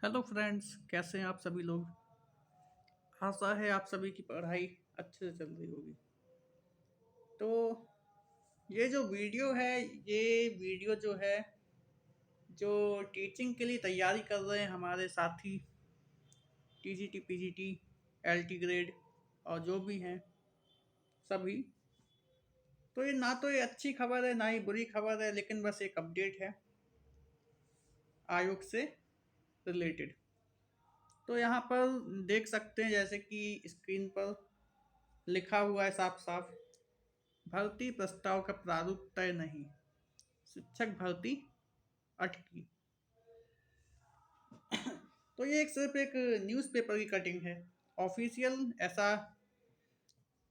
Hello friends, कैसे हैं आप सभी लोग। आशा है आप सभी की पढ़ाई अच्छे से चल रही होगी। तो ये जो वीडियो है, ये वीडियो जो है, जो टीचिंग के लिए तैयारी कर रहे हैं हमारे साथी, टीजीटी पीजीटी एलटी ग्रेड और जो भी हैं सभी। तो ये ना तो ये अच्छी खबर है ना ही बुरी खबर है, लेकिन बस एक अपडेट है आयोग से रिलेटेड। तो यहाँ पर देख सकते हैं, जैसे कि स्क्रीन पर लिखा हुआ है साफ साफ, भर्ती प्रस्ताव का प्रारूप तय नहीं, शिक्षक भर्ती अटकी। तो ये एक सिर्फ एक न्यूज़पेपर की कटिंग है, ऑफिशियल ऐसा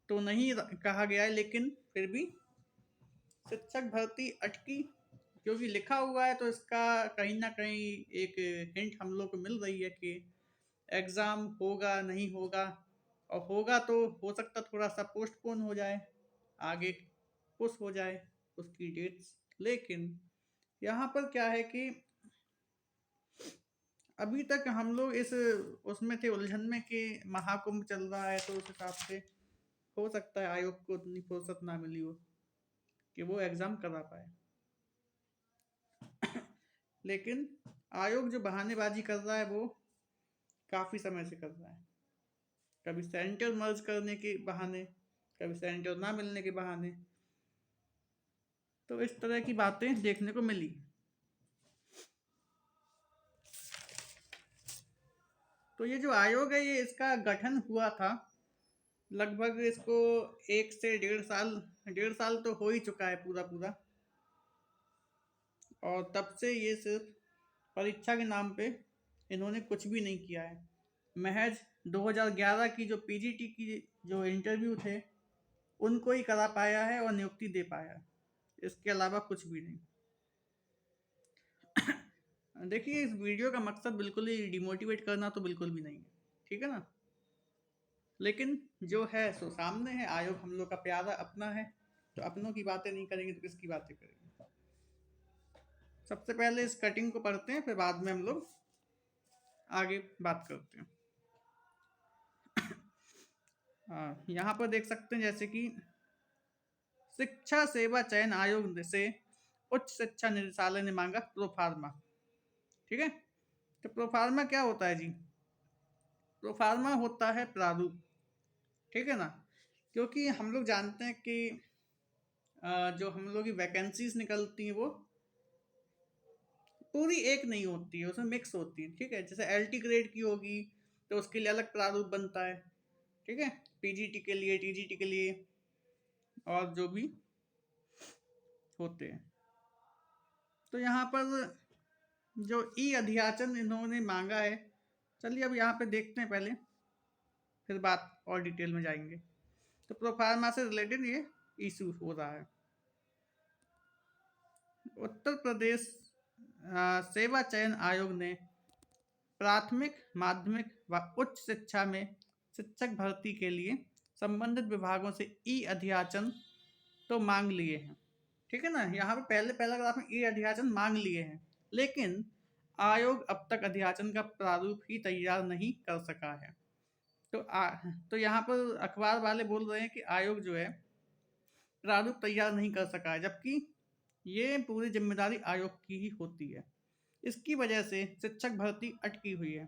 तो नहीं कहा गया है, लेकिन फिर भी शिक्षक भर्ती अटकी क्योंकि लिखा हुआ है, तो इसका कहीं ना कहीं एक हिंट हम लोग को मिल रही है कि एग्ज़ाम होगा नहीं होगा, और होगा तो हो सकता थोड़ा सा पोस्टपोन हो जाए, आगे पुश हो जाए उसकी डेट्स। लेकिन यहाँ पर क्या है कि अभी तक हम लोग इस उसमें थे उलझन में कि महाकुंभ चल रहा है, तो उस हिसाब से हो सकता है आयोग को उतनी फुर्सत ना मिली हो कि वो एग्ज़ाम करा पाए। लेकिन आयोग जो बहानेबाजी कर रहा है वो काफ़ी समय से कर रहा है, कभी सेंटर मर्ज करने के बहाने, कभी सेंटर ना मिलने के बहाने। तो इस तरह की बातें देखने को मिली। तो ये जो आयोग है, ये इसका गठन हुआ था लगभग, इसको 1 से 1.5 साल, 1.5 साल तो हो ही चुका है पूरा पूरा। और तब से ये सिर्फ परीक्षा के नाम पे इन्होंने कुछ भी नहीं किया है। महज 2011 की जो पीजीटी की जो इंटरव्यू थे उनको ही करा पाया है और नियुक्ति दे पाया है, इसके अलावा कुछ भी नहीं। देखिए, इस वीडियो का मकसद बिल्कुल ही डिमोटिवेट करना तो बिल्कुल भी नहीं है, ठीक है ना। लेकिन जो है सो सामने है, आयोग हम लोग का प्यारा अपना है, तो अपनों की बातें नहीं करेंगे तो किसकी बातें करेंगे। सबसे पहले इस कटिंग को पढ़ते हैं, फिर बाद में हम लोग आगे बात करते हैं। हाँ, यहाँ पर देख सकते हैं जैसे कि शिक्षा सेवा चयन आयोग से उच्च शिक्षा निदेशालय ने मांगा प्रोफार्मा। ठीक है, तो प्रोफार्मा क्या होता है जी? प्रोफार्मा होता है प्रारूप, ठीक है ना। क्योंकि हम लोग जानते हैं कि जो हम लोग की वैकेंसीज निकलती हैं वो पूरी एक नहीं होती है, उसमें मिक्स होती है। ठीक है, जैसे एलटी ग्रेड की होगी तो उसके लिए अलग प्रारूप बनता है, ठीक है, पीजीटी के लिए, टीजीटी के लिए, और जो भी होते हैं। तो यहाँ पर जो ई अध्याचन इन्होंने मांगा है, चलिए अब यहाँ पे देखते हैं पहले, फिर बात और डिटेल में जाएंगे। तो प्रोफार्मा से रिलेटेड ये इशू हो रहा है। उत्तर प्रदेश सेवा चयन आयोग ने प्राथमिक, माध्यमिक व उच्च शिक्षा में शिक्षक भर्ती के लिए संबंधित विभागों से ई अध्याचन तो मांग लिए हैं, ठीक है ना। यहाँ पे पहले पैराग्राफ में ई अध्याचन मांग लिए हैं, लेकिन आयोग अब तक अध्याचन का प्रारूप ही तैयार नहीं कर सका है। तो तो यहाँ पर अखबार वाले बोल रहे हैं कि आयोग जो है प्रारूप तैयार नहीं कर सका है, जबकि ये पूरी जिम्मेदारी आयोग की ही होती है। इसकी वजह से शिक्षक भर्ती अटकी हुई है।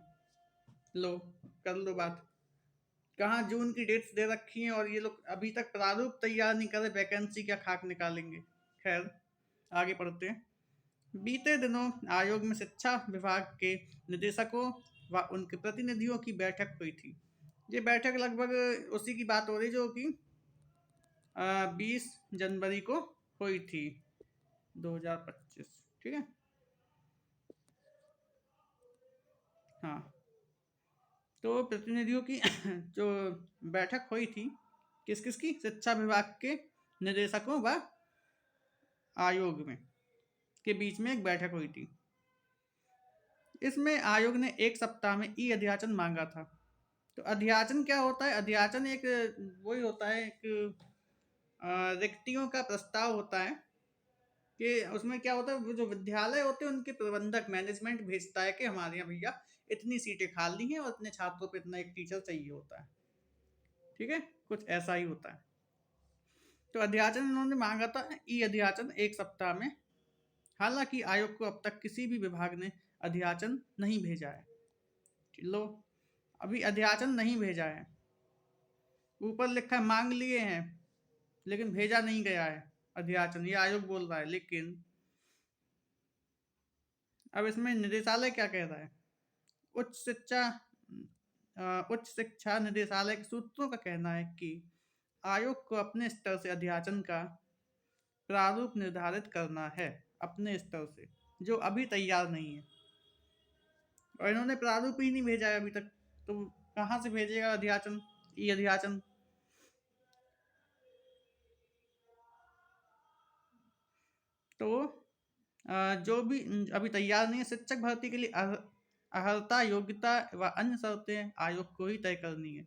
लो, कर लो बात। कहाँ जून की डेट्स दे रखी हैं और ये लोग अभी तक प्रारूप तैयार नहीं करे, वैकेंसी क्या खाक निकालेंगे। खैर, आगे पढ़ते हैं। बीते दिनों आयोग में शिक्षा विभाग के निदेशकों व उनके प्रतिनिधियों की बैठक हुई थी। ये बैठक लगभग उसी की बात हो रही जो कि 20 जनवरी को हुई थी, 2025, ठीक है। हाँ, तो प्रतिनिधियों की जो बैठक हुई थी, किस किस की? शिक्षा विभाग के निदेशकों व आयोग में के बीच में एक बैठक हुई थी। इसमें आयोग ने 1 सप्ताह में ई अध्याचन मांगा था। तो अध्याचन क्या होता है? अध्याचन एक वही होता है, एक रिक्तियों का प्रस्ताव होता है कि उसमें क्या होता है, वो जो विद्यालय होते हैं उनके प्रबंधक मैनेजमेंट भेजता है कि हमारे यहाँ भैया इतनी सीटें खाली हैं और इतने छात्रों पे इतना एक टीचर चाहिए होता है। ठीक है, कुछ ऐसा ही होता है। तो अध्याचन उन्होंने मांगा था, ई अध्याचन 1 सप्ताह में। हालांकि आयोग को अब तक किसी भी विभाग ने अध्याचन नहीं भेजा है। लो, अभी अध्याचन नहीं भेजा है, ऊपर लिखा है मांग लिए हैं लेकिन भेजा नहीं गया है अध्याचन, ये आयोग बोल रहा है। लेकिन अब इसमें निदेशालय क्या कह रहा है? उच्च शिक्षा उच्च शिक्षा निदेशालय के सूत्रों का कहना है कि आयोग को अपने स्तर से अध्याचन का प्रारूप निर्धारित करना है, अपने स्तर से, जो अभी तैयार नहीं है। और इन्होंने प्रारूप ही नहीं भेजा है अभी तक, तो कहाँ से भेजेगा अध्याचन, ई अध्याचन? तो जो भी अभी तैयार नहीं है, शिक्षक भर्ती के लिए अर्हता, योग्यता व अन्य शर्तें आयोग को ही तय करनी है।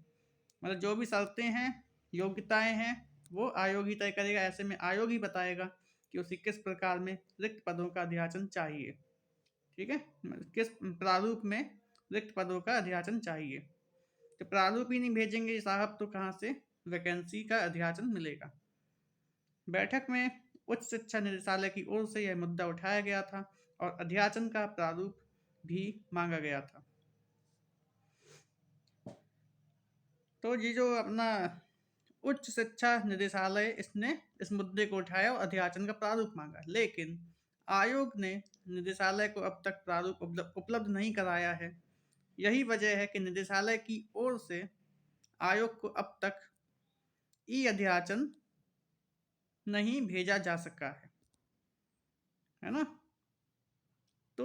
मतलब जो भी शर्तें हैं, योग्यताएं हैं, वो आयोग ही तय करेगा। ऐसे में आयोग ही बताएगा कि उसे किस प्रकार में रिक्त पदों का अध्याचन चाहिए। ठीक है, किस प्रारूप में रिक्त पदों का अध्याचन चाहिए। तो प्रारूप ही नहीं भेजेंगे साहब तो कहाँ से वैकेंसी का अध्याचन मिलेगा? बैठक में उच्च शिक्षा निदेशालय की ओर से यह मुद्दा उठाया गया था और अध्याचन का प्रारूप भी मांगा गया था। तो ये जो अपना उच्च शिक्षा निदेशालय, इसने इस मुद्दे को उठाया और अध्याचन का प्रारूप मांगा, लेकिन आयोग ने निदेशालय को अब तक प्रारूप उपलब्ध नहीं कराया है। यही वजह है कि निदेशालय की ओर से आयोग को अब तक ई अध्याचन नहीं भेजा जा सका है ना? तो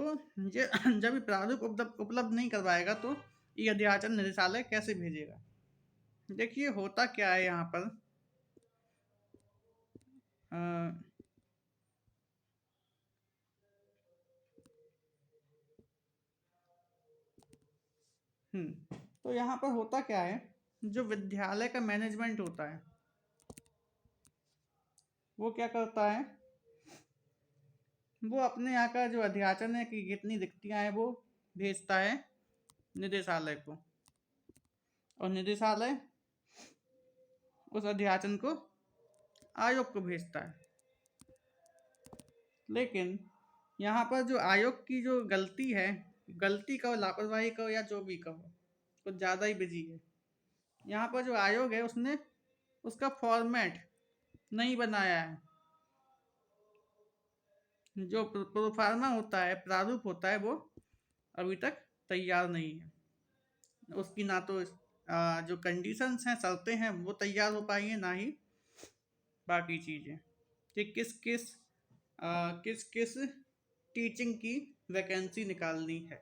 ये जब प्रारूप उपलब्ध नहीं करवाएगा तो ये अध्याचन निदेशालय कैसे भेजेगा? देखिए होता क्या है यहाँ पर, तो यहाँ पर होता क्या है, जो विद्यालय का मैनेजमेंट होता है वो क्या करता है, वो अपने यहाँ का जो अध्याचन है कि कितनी रिक्तियाँ हैं वो भेजता है निदेशालय को, और निदेशालय उस अध्याचन को आयोग को भेजता है। लेकिन यहाँ पर जो आयोग की जो गलती है, गलती कहो, लापरवाही कहो, या जो भी कहो, कुछ ज़्यादा ही बिजी है। यहाँ पर जो आयोग है उसने उसका फॉर्मेट नहीं बनाया है। जो प्रोफार्मा होता है, प्रारूप होता है, वो अभी तक तैयार नहीं है। उसकी ना तो जो कंडीशंस हैं, शर्तें हैं, वो तैयार हो पाई हैं, ना ही बाकी चीज़ें कि किस किस टीचिंग की वैकेंसी निकालनी है।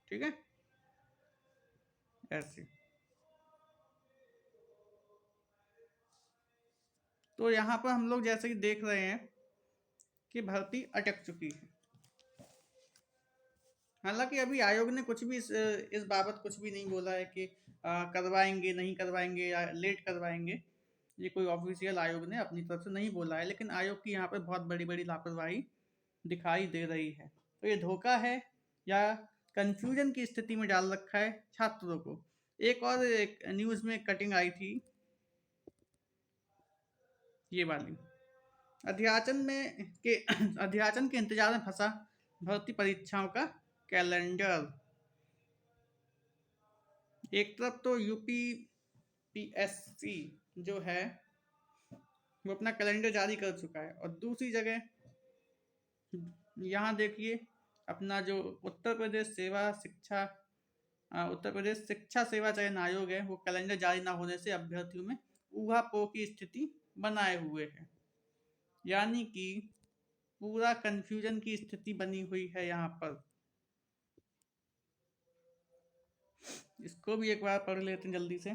ठीक है, ऐसे। तो यहाँ पर हम लोग जैसे कि देख रहे हैं कि भर्ती अटक चुकी है। हालांकि अभी आयोग ने कुछ भी इस बाबत कुछ भी नहीं बोला है कि करवाएंगे, नहीं करवाएंगे या लेट करवाएंगे। ये कोई ऑफिशियल आयोग ने अपनी तरफ से नहीं बोला है, लेकिन आयोग की यहाँ पर बहुत बड़ी बड़ी लापरवाही दिखाई दे रही है। तो ये धोखा है या कंफ्यूजन की स्थिति में डाल रखा है छात्रों को। एक और एक न्यूज़ में कटिंग आई थी, ये वाली, अध्याचन में के अध्याचन के इंतजार में फंसा भर्ती परीक्षाओं का कैलेंडर। एक तरफ तो यूपीपीएससी जो है वो अपना कैलेंडर जारी कर चुका है, और दूसरी जगह यहाँ देखिए अपना जो उत्तर प्रदेश शिक्षा सेवा चयन आयोग है, वो कैलेंडर जारी ना होने से अभ्यर्थियों में ऊहापोह की स्थिति बनाए हुए है। यानी कि पूरा कंफ्यूजन की स्थिति बनी हुई है यहाँ पर। इसको भी एक बार पढ़ लेते हैं जल्दी से।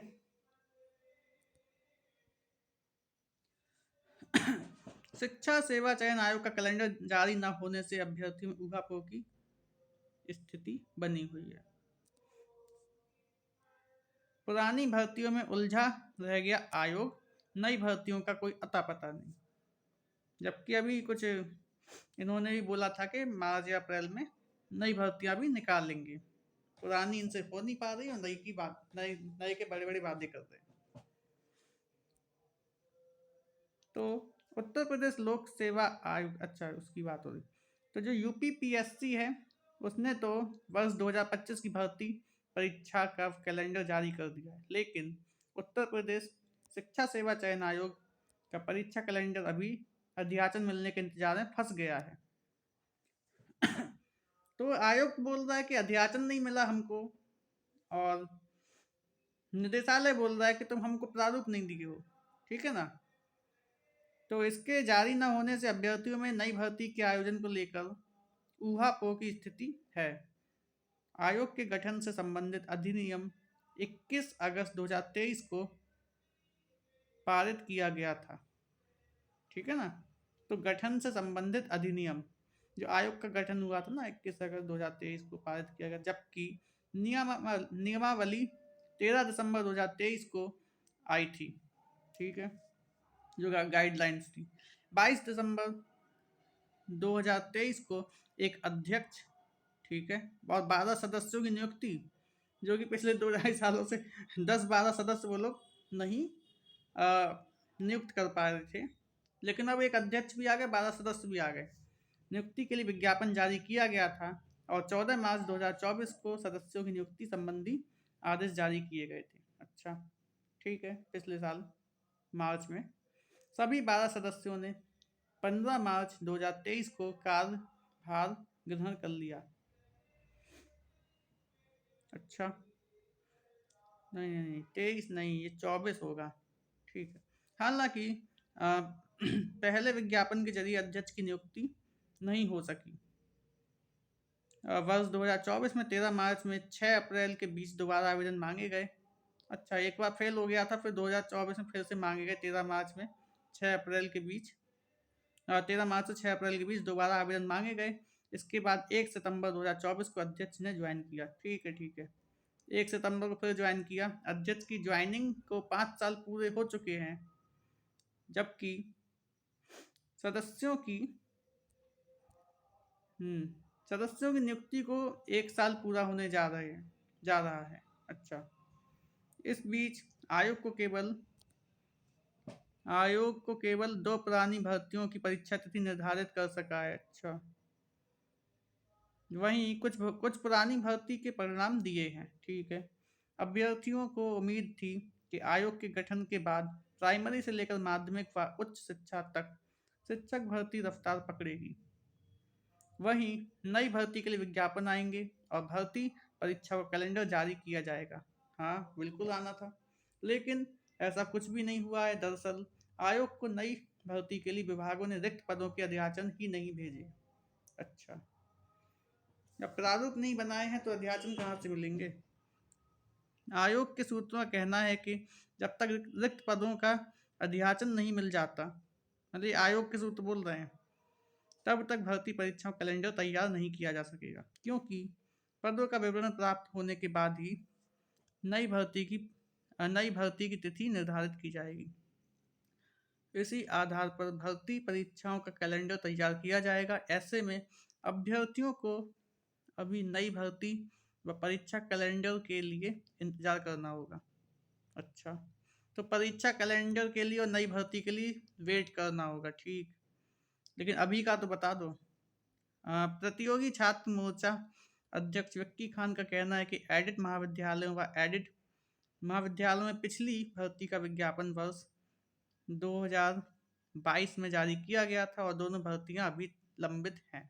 शिक्षा सेवा चयन आयोग का कैलेंडर जारी न होने से अभ्यर्थियों में ऊहापोह की स्थिति बनी हुई है। पुरानी भर्तियों में उलझा रह गया आयोग, नई भर्तियों का कोई अता पता नहीं। जबकि अभी कुछ इन्होंने भी बोला था कि मार्च या अप्रैल में नई भर्तियां भी निकालेंगे। पुरानी इनसे हो नहीं पा रही और नई की बात, नए नए के बड़े बड़े वादे कर रहे हैं। तो उत्तर प्रदेश लोक सेवा आयोग, अच्छा उसकी बात हो रही, तो जो यूपीपीएससी है उसने तो वर्ष 2025 की भर्ती परीक्षा का कैलेंडर जारी कर दिया है, लेकिन उत्तर प्रदेश शिक्षा सेवा चयन आयोग का परीक्षा कैलेंडर अभी अध्याचन मिलने के इंतजार में फंस गया है। तो आयोग बोल रहा है कि अध्याचन नहीं मिला हमको, और निदेशालय बोल रहा है कि तुम हमको प्रारूप नहीं दिए हो, ठीक है ना। तो इसके जारी न होने से अभ्यर्थियों में नई भर्ती के आयोजन को लेकर ऊहापोह की स्थिति है। आयोग के गठन से संबंधित अधिनियम 21 अगस्त 2023 को पारित किया गया था, ठीक है ना। तो गठन से संबंधित अधिनियम, जो आयोग का गठन हुआ था ना 21 अगस्त 2023 को पारित किया गया, जबकि नियमावली 13 दिसंबर 2023 को आई थी, ठीक है, जो गाइडलाइंस थी। 22 दिसंबर 2023 को एक अध्यक्ष, ठीक है, और 12 सदस्यों की नियुक्ति, जो कि पिछले 2-2.5 सालों से 10-12 सदस्य वो लोग नहीं नियुक्त कर पा रहे थे, लेकिन अब एक अध्यक्ष भी आ गए, 12 सदस्य भी आ गए। नियुक्ति के लिए विज्ञापन जारी किया गया था और 14 मार्च 2024 को सदस्यों की नियुक्ति संबंधी आदेश जारी किए गए थे। अच्छा, ठीक है, पिछले साल मार्च में सभी 12 सदस्यों ने 15 मार्च 2023 को कार्यभार ग्रहण कर लिया। अच्छा, नहीं नहीं नहीं, 23 नहीं, ये 24 होगा, ठीक है। हालांकि पहले विज्ञापन के जरिए अध्यक्ष की नियुक्ति नहीं हो सकी। वर्ष 2024 में 13 मार्च में 6 अप्रैल के बीच दोबारा आवेदन मांगे गए। अच्छा, एक बार फेल हो गया था, फिर 2024 में फिर से मांगे गए 13 मार्च में 6 अप्रैल के बीच, 13 मार्च से 6 अप्रैल के बीच दोबारा आवेदन मांगे गए। इसके बाद 1 सितंबर 2024 को अध्यक्ष ने ज्वाइन किया, ठीक है ठीक है, 1 सितंबर को फिर ज्वाइन किया। अध्यक्ष की ज्वाइनिंग को 5 साल पूरे हो चुके हैं, जबकि सदस्यों की सदस्यों की नियुक्ति को 1 साल पूरा होने जा रहा है। अच्छा, इस बीच आयोग को केवल 2 पुरानी भर्तियों की परीक्षा तिथि निर्धारित कर सका है। अच्छा, वहीं कुछ पुरानी भर्ती के परिणाम दिए हैं, ठीक है। अभ्यर्थियों को उम्मीद थी कि आयोग के गठन के बाद प्राइमरी से लेकर माध्यमिक व उच्च शिक्षा तक शिक्षक भर्ती रफ्तार पकड़ेगी। वहीं नई भर्ती के लिए विज्ञापन आएंगे और भर्ती परीक्षा का कैलेंडर जारी किया जाएगा। हाँ, बिल्कुल आना था, लेकिन ऐसा कुछ भी नहीं हुआ है। दरअसल आयोग को नई भर्ती के लिए विभागों ने रिक्त पदों के अध्याचन ही नहीं भेजे। अच्छा, जब प्रारूप नहीं बनाए हैं तो अध्याचन कहाँ से मिलेंगे। आयोग के सूत्रों का कहना है कि जब तक रिक्त पदों का अध्याचन नहीं मिल जाता, मतलब आयोग के सूत्र बोल रहे हैं, तब तक भर्ती परीक्षाओं कैलेंडर तैयार नहीं किया जा सकेगा, क्योंकि पदों का विवरण प्राप्त होने के बाद ही नई भर्ती की तिथि निर्धारित की जाएगी। इसी आधार पर भर्ती परीक्षाओं का कैलेंडर तैयार किया जाएगा। ऐसे में अभ्यर्थियों को अभी नई भर्ती व परीक्षा कैलेंडर के लिए इंतजार करना होगा। अच्छा, तो परीक्षा कैलेंडर के लिए और नई भर्ती के लिए वेट करना होगा, ठीक। लेकिन अभी का तो बता दो। प्रतियोगी छात्र मोर्चा अध्यक्ष विक्की खान का कहना है कि एडिट महाविद्यालयों में पिछली भर्ती का विज्ञापन वर्ष 2022 में जारी किया गया था और दोनों भर्तियां अभी लंबित हैं।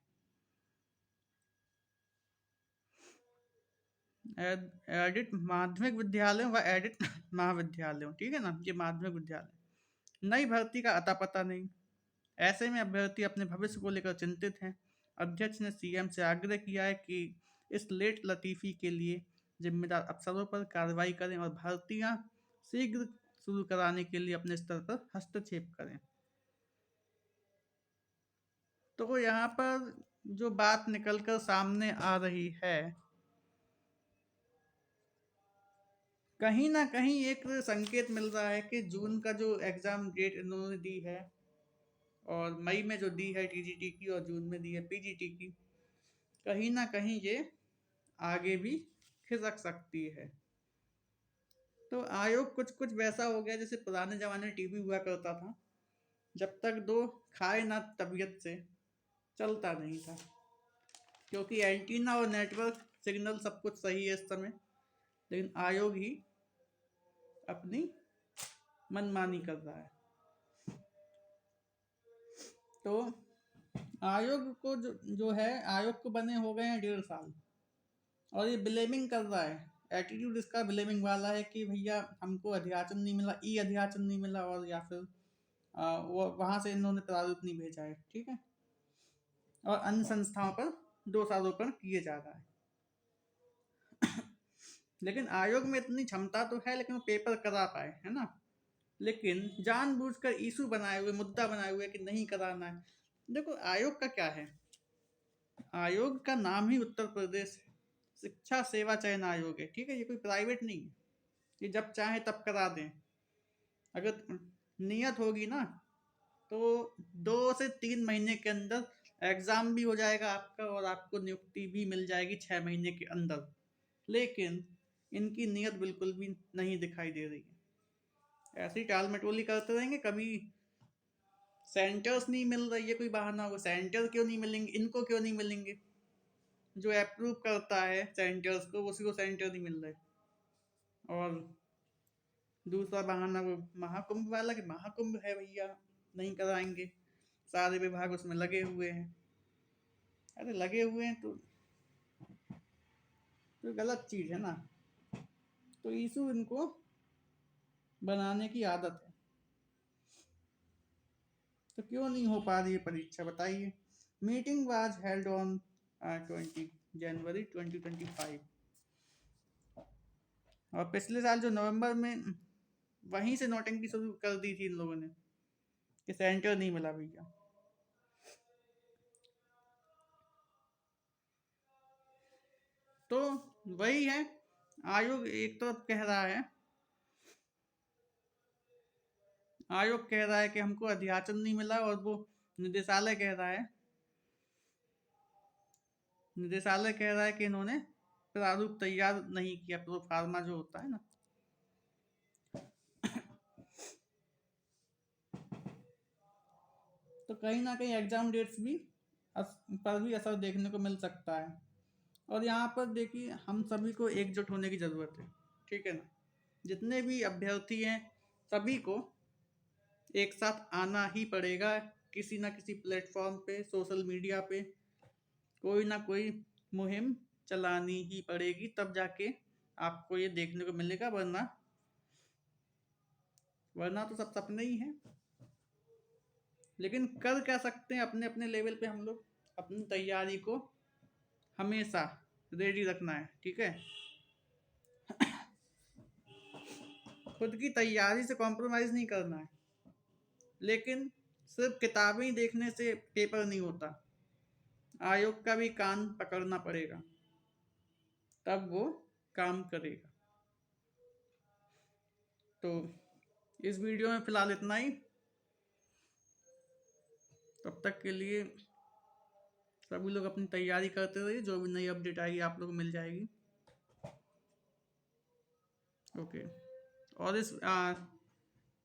एडिट माध्यमिक विद्यालयों व एडिट महाविद्यालयों, ठीक है ना, ये माध्यमिक विद्यालय। नई भर्ती का अता पता नहीं, ऐसे में अभ्यर्थी अपने भविष्य को लेकर चिंतित हैं। अध्यक्ष ने सीएम से आग्रह किया है कि इस लेट लतीफ़ी के लिए जिम्मेदार अफसरों पर कार्रवाई करें और भर्तियां शीघ्र शुरू कराने के लिए अपने स्तर पर हस्तक्षेप करें। तो यहाँ पर जो बात निकलकर सामने आ रही है, कहीं ना कहीं एक संकेत मिल रहा है कि जून का जो एग्ज़ाम डेट इन्होंने दी है और मई में जो दी है टीजीटी की और जून में दी है पीजीटी की, कहीं ना कहीं ये आगे भी खिसक सकती है। तो आयोग कुछ कुछ वैसा हो गया जैसे पुराने जमाने में टीवी हुआ करता था, जब तक दो खाए ना तबीयत से चलता नहीं था, क्योंकि एंटीना और नेटवर्क सिग्नल सब कुछ सही है इस समय, लेकिन आयोग ही अपनी मनमानी कर रहा है। तो आयोग को जो है, आयोग को बने हो गए हैं 1.5 साल, और ये ब्लेमिंग कर रहा है। एटीट्यूड इसका ब्लेमिंग वाला है कि भैया हमको अध्याचन नहीं मिला, ई अध्याचन नहीं मिला, और या फिर वो वहां से इन्होंने प्रारूप नहीं भेजा है, ठीक है। और अन्य संस्थाओं पर दोषारोपण किए जा रहा है। लेकिन आयोग में इतनी क्षमता तो है, लेकिन वो पेपर करा पाए, है ना। लेकिन जानबूझकर इशू बनाए हुए, मुद्दा बनाए हुए कि नहीं कराना है। देखो आयोग का क्या है, आयोग का नाम ही उत्तर प्रदेश शिक्षा सेवा चयन आयोग है, ठीक है। ये कोई प्राइवेट नहीं है, ये जब चाहे तब करा दें। अगर नियत होगी ना तो 2 से 3 महीने के अंदर एग्जाम भी हो जाएगा आपका, और आपको नियुक्ति भी मिल जाएगी 6 महीने के अंदर। लेकिन इनकी नियत बिल्कुल भी नहीं दिखाई दे रही है। ऐसी टाल मटोली करते रहेंगे, कभी सेंटर्स नहीं मिल रही है, कोई बहाना होगा, सेंटर क्यों नहीं मिलेंगे, इनको क्यों नहीं मिलेंगे, जो अप्रूव करता है सेंटर्स को उसी को सेंटर नहीं मिल रहे। और दूसरा बहाना वो महाकुंभ वाला कि महाकुंभ है भैया, नहीं कराएंगे, सारे विभाग उसमें लगे हुए हैं। अरे लगे हुए हैं तो गलत चीज है ना। तो इशू इनको बनाने की आदत है। तो क्यों नहीं हो पा रही है परीक्षा, बताइए। मीटिंग वाज हेल्ड ऑन 20 जनवरी 2025, और पिछले साल जो नवंबर में वहीं से नोटिंग शुरू कर दी थी इन लोगों ने कि सेंटर नहीं मिला भैया। तो वही है, आयोग एक तरफ कह रहा है, आयोग कह रहा है कि हमको अध्याचन नहीं मिला, और वो निदेशालय कह रहा है, निदेशालय कह रहा है कि इन्होंने प्रारूप तैयार नहीं किया, प्रो फार्मा जो होता है ना। तो कहीं ना कहीं एग्जाम डेट्स भी पर भी असर देखने को मिल सकता है। और यहाँ पर देखिए, हम सभी को एकजुट होने की ज़रूरत है, ठीक है ना। जितने भी अभ्यर्थी हैं सभी को एक साथ आना ही पड़ेगा, किसी ना किसी प्लेटफॉर्म पे, सोशल मीडिया पे कोई ना कोई मुहिम चलानी ही पड़ेगी, तब जाके आपको ये देखने को मिलेगा, वरना वरना तो सब सपने ही हैं। लेकिन कर क्या सकते हैं, अपने अपने लेवल पे हम लोग अपनी तैयारी को हमेशा रेडी रखना है, ठीक है। खुद की तैयारी से कॉम्प्रोमाइज़ नहीं करना है, लेकिन सिर्फ किताबें देखने से पेपर नहीं होता, आयोग का भी कान पकड़ना पड़ेगा, तब वो काम करेगा। तो इस वीडियो में फ़िलहाल इतना ही। तब तक के लिए सभी लोग अपनी तैयारी करते रहिए, जो भी नई अपडेट आएगी आप लोग को मिल जाएगी। ओके। और इस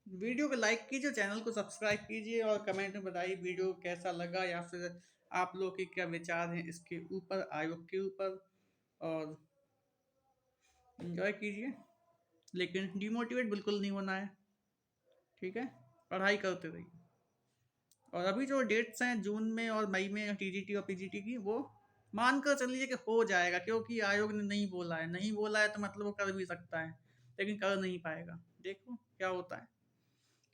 वीडियो को लाइक कीजिए, चैनल को सब्सक्राइब कीजिए, और कमेंट में बताइए वीडियो कैसा लगा, या फिर आप लोग के क्या विचार हैं इसके ऊपर, आयोग के ऊपर। और एंजॉय कीजिए, लेकिन डिमोटिवेट बिल्कुल नहीं होना है, ठीक है। पढ़ाई करते रहिए। और अभी जो डेट्स हैं जून में और मई में टीजीटी और पीजीटी की, वो मानकर चलिए कि हो जाएगा, क्योंकि आयोग ने नहीं बोला है, नहीं बोला है तो मतलब वो कर भी सकता है, लेकिन कर नहीं पाएगा। देखो क्या होता है।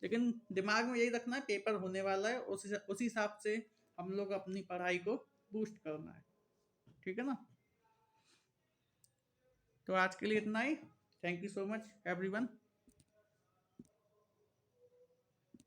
लेकिन दिमाग में यही रखना है, पेपर होने वाला है, उसी हिसाब से हम लोग अपनी पढ़ाई को बूस्ट करना है, ठीक है ना। तो आज के लिए इतना ही। Thank you so much everyone.